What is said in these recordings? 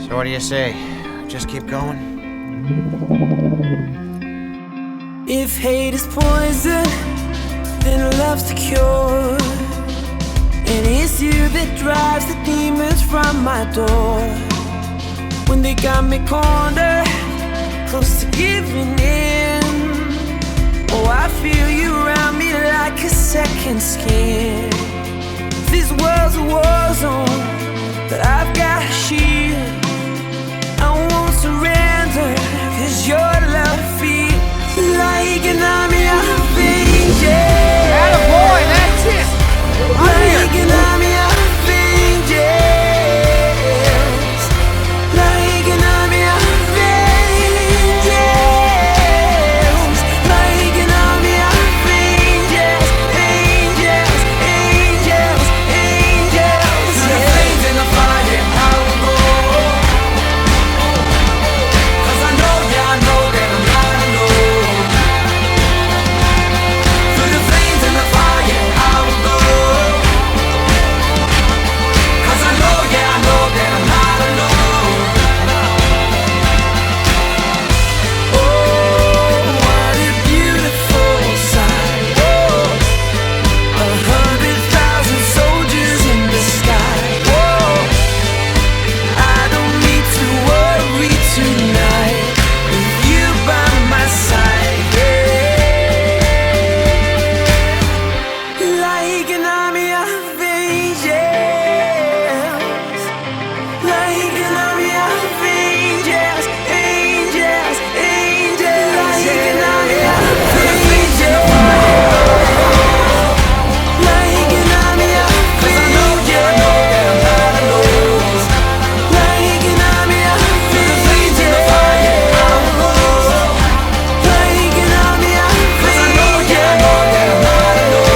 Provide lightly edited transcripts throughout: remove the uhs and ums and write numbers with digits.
So what do you say? Just keep going? If hate is poison, then love's the cure. And it's you that drives the demons from my door. When they got me cornered, close to giving in, oh, I feel you around me like a second skin. This world's a war zone, but I've got a shield. I won't surrender, cause your love feels like an army of angels. Attaboy, that's it! Like an army of angels. Like an army of angels. Like an army of angels. Angels, angels, angels. To the flames and the fire, I will go. 'Cause I know, yeah, I know that I'm not alone. Through the flames and the fire, I will go. 'Cause I know, yeah, I know that I'm not alone. Oh, what a beautiful sight. Oh, 100,000 soldiers in the sky. Oh, I don't need to worry tonight with you by my side. Yeah. Like an army of angels. Like an army of angels. Angels, angels. Like an army of angels. Like an army of angels. 'Cause I know, yeah, I know that I'm not alone. Like an army of angels. In the fire, I will go. Like an army of 'Cause I know, yeah, I know that I'm not alone.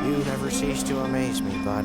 You never cease to amaze me, bud.